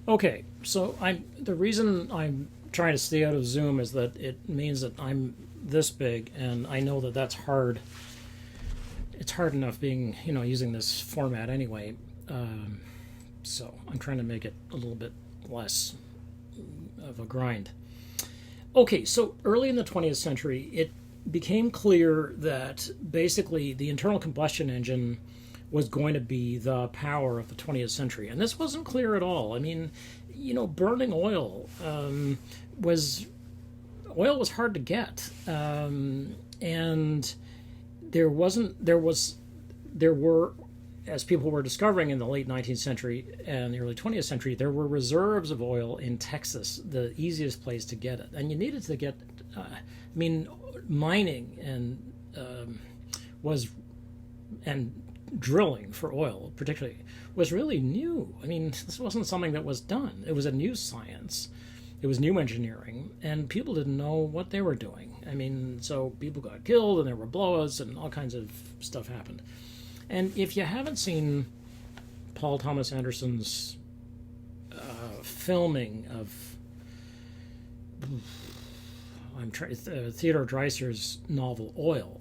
Okay, so the reason I'm trying to stay out of Zoom is that it means that I'm this big, and I know that that's hard. It's hard enough being, using this format anyway. Um, so I'm trying to make it a little bit less of a grind. Okay, so early in the 20th century, it became clear that basically the internal combustion engine was going to be the power of the 20th century. And this wasn't clear at all. I mean, burning was oil was hard to get, and there wasn't there were, as people were discovering in the late 19th century and the early 20th century, there were reserves of oil in Texas, the easiest place to get it. And you needed to get, mining was, and drilling for oil particularly, was really new. I mean, this wasn't something that was done. It was a new science. It was new engineering, and people didn't know what they were doing. I mean, so people got killed, and there were blowouts, and all kinds of stuff happened. And if you haven't seen Paul Thomas Anderson's filming of Theodore Dreiser's novel Oil,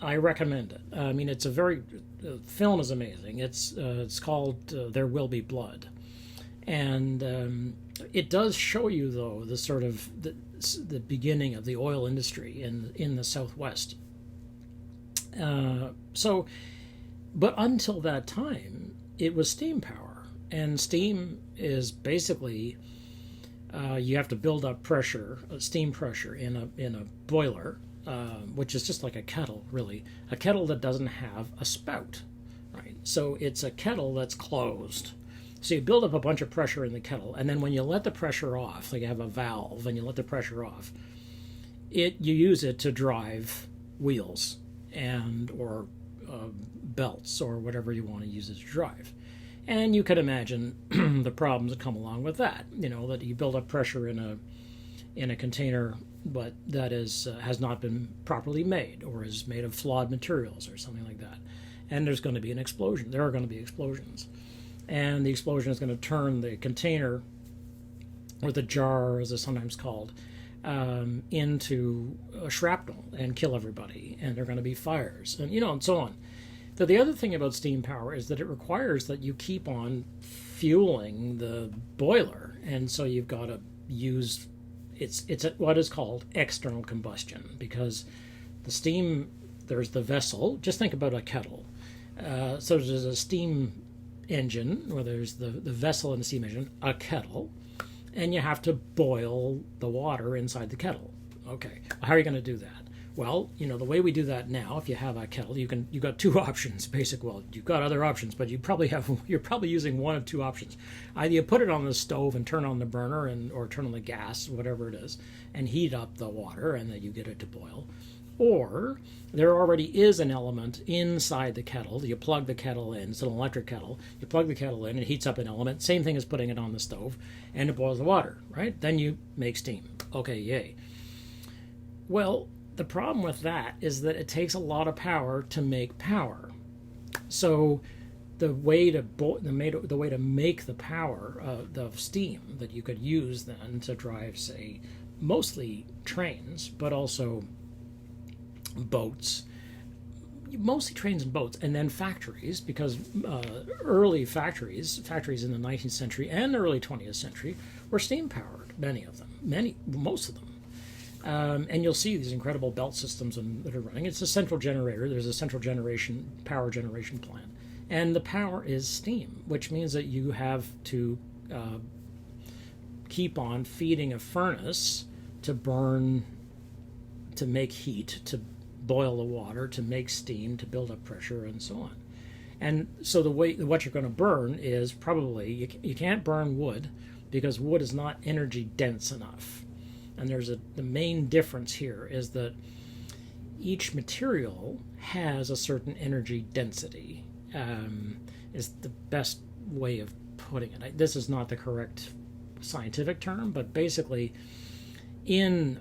I recommend it. I mean, it's a very the film is amazing. It's called There Will Be Blood, and it does show you though the sort of the beginning of the oil industry in the Southwest. So, but until that time, it was steam power, and steam is basically you have to build up pressure, steam pressure in a boiler, which is just like a kettle, really, a kettle that doesn't have a spout, right? So it's a kettle that's closed. So you build up a bunch of pressure in the kettle, and then when you let the pressure off, like you have a valve, and you let the pressure off, you use it to drive wheels and or belts or whatever you want to use it to drive. And you can imagine the problems that come along with that. That you build up pressure in a container, but that is has not been properly made or is made of flawed materials or something like that. And there's going to be an explosion. There are going to be explosions, and the explosion is going to turn the container, or the jar, as it's sometimes called, into a shrapnel and kill everybody. And there are going to be fires, and so on. The other thing about steam power is that it requires that you keep on fueling the boiler, and so you've got to use it's what is called external combustion, because the steam, there's the vessel. Just think about a kettle. So there's a steam engine, or there's the vessel in the steam engine, a kettle, and you have to boil the water inside the kettle. Okay, how are you going to do that? Well, the way we do that now, if you have a kettle, you've got two options, basically. Well, you've got other options, but you're probably using one of two options. Either you put it on the stove and turn on the burner, or turn on the gas, whatever it is, and heat up the water, and then you get it to boil. Or there already is an element inside the kettle. You plug the kettle in. It's an electric kettle. You plug the kettle in, it heats up an element. Same thing as putting it on the stove, and it boils the water, right? Then you make steam. Okay, yay. Well, the problem with that is that it takes a lot of power to make power. So the way to make the power of steam that you could use then to drive, say, mostly trains, but also boats, mostly trains and boats, and then factories, because early factories in the 19th century and the early 20th century were steam powered. Most of them. And you'll see these incredible belt systems that are running. It's a central generator. There's a central power generation plant. And the power is steam, which means that you have to keep on feeding a furnace to burn, to make heat, to boil the water, to make steam, to build up pressure, and so on. And so what you're going to burn is probably, you can't burn wood, because wood is not energy dense enough. And the main difference here is that each material has a certain energy density, is the best way of putting it. This is not the correct scientific term, but basically in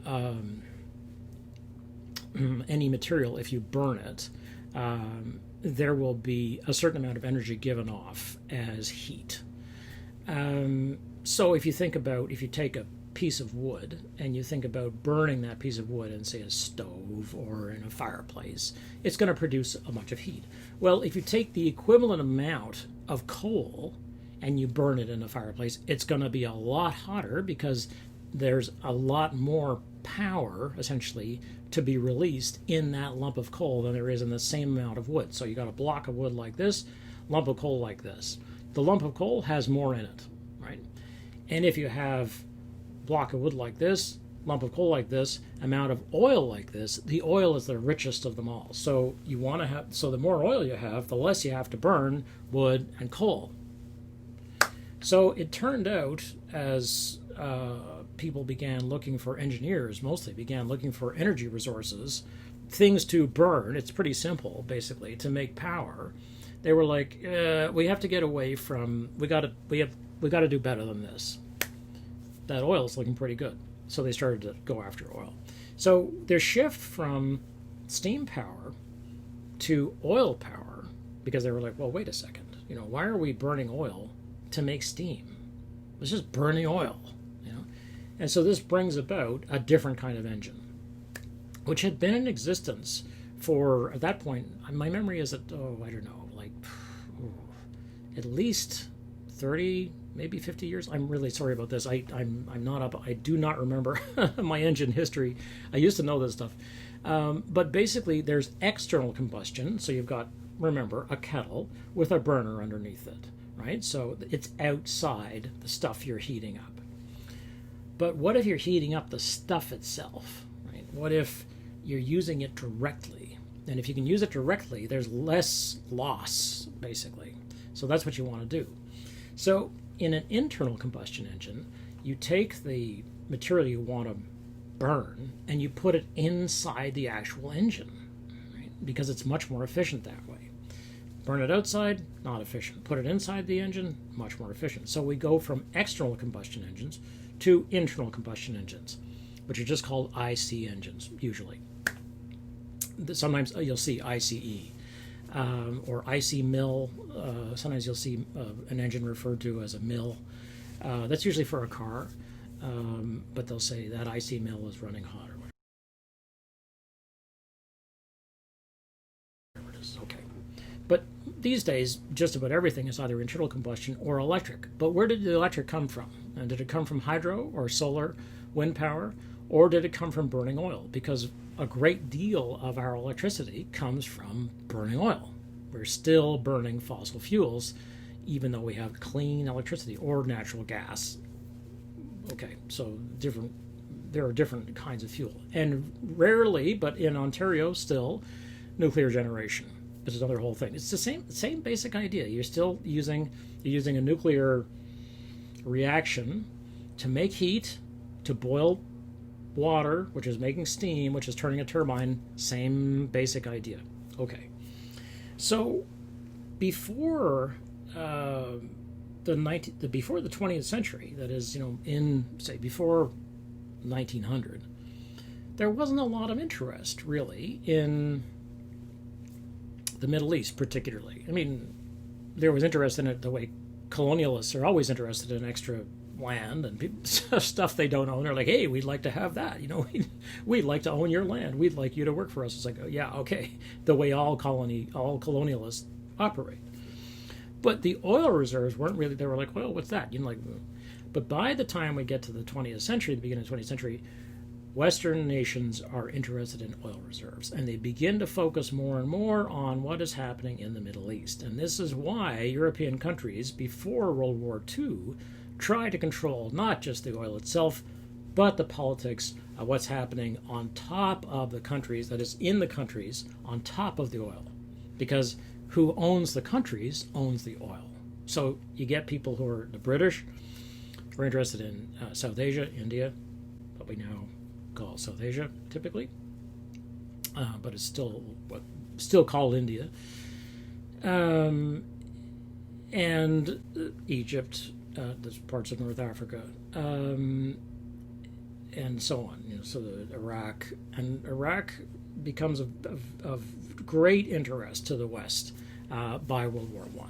any material, if you burn it, there will be a certain amount of energy given off as heat. So if you take a piece of wood and you think about burning that piece of wood in, say, a stove or in a fireplace, it's going to produce a bunch of heat. Well, if you take the equivalent amount of coal and you burn it in a fireplace, it's going to be a lot hotter because there's a lot more power, essentially, to be released in that lump of coal than there is in the same amount of wood. So you got a block of wood like this, lump of coal like this. The lump of coal has more in it, right? And if you have block of wood like this, lump of coal like this, amount of oil like this, the oil is the richest of them all. So the more oil you have, the less you have to burn wood and coal. So it turned out, as people began looking for engineers, mostly began looking for energy resources, things to burn. It's pretty simple, basically, to make power. They were like, we have to get away from, we got to do better than this. That oil is looking pretty good. So they started to go after oil. So their shift from steam power to oil power, because they were like, well, wait a second, why are we burning oil to make steam? Let's just burn the oil, And so this brings about a different kind of engine, which had been in existence for, at that point, my memory is that, I don't know, at least 30, maybe 50 years. I'm really sorry about this. I'm not up. I do not remember my engine history. I used to know this stuff. But basically, there's external combustion. So you've got, remember, a kettle with a burner underneath it, right? So it's outside the stuff you're heating up. But what if you're heating up the stuff itself, right? What if you're using it directly? And if you can use it directly, there's less loss, basically. So that's what you want to do. So in an internal combustion engine, you take the material you want to burn and you put it inside the actual engine, right? Because it's much more efficient that way. Burn it outside, not efficient. Put it inside the engine, much more efficient. So we go from external combustion engines to internal combustion engines, which are just called IC engines, usually. Sometimes you'll see ICE. Or IC mill. Sometimes you'll see an engine referred to as a mill. That's usually for a car, but they'll say that IC mill is running hot or whatever it is. Okay. But these days, just about everything is either internal combustion or electric. But where did the electric come from? And did it come from hydro or solar, wind power, or did it come from burning oil? Because a great deal of our electricity comes from burning oil. We're still burning fossil fuels, even though we have clean electricity or natural gas. Okay, so there are different kinds of fuel. And rarely, but in Ontario still, nuclear generation. This is another whole thing. It's the same basic idea. You're still using a nuclear reaction to make heat, to boil water, which is making steam, which is turning a turbine. Same basic idea. Okay. So before before the 20th century, that is, before 1900, there wasn't a lot of interest really in the Middle East, particularly. I mean, there was interest in it the way colonialists are always interested in extra land and stuff they don't own. They're like, hey, we'd like to have that. We'd like to own your land. We'd like you to work for us. It's like, oh, yeah, okay. The way all colonialists operate. But the oil reserves weren't really. They were like, well, what's that? But by the time we get to the 20th century, the beginning of the 20th century, Western nations are interested in oil reserves, and they begin to focus more and more on what is happening in the Middle East. And this is why European countries, before World War II, try to control not just the oil itself, but the politics of what's happening on top of the countries, that is, in the countries, on top of the oil. Because who owns the countries owns the oil. So you get people who are the British, who are interested in South Asia, India, what we now call South Asia, typically, but it's still called India, and Egypt, there's parts of North Africa, and so on. So the Iraq becomes of great interest to the West by World War I.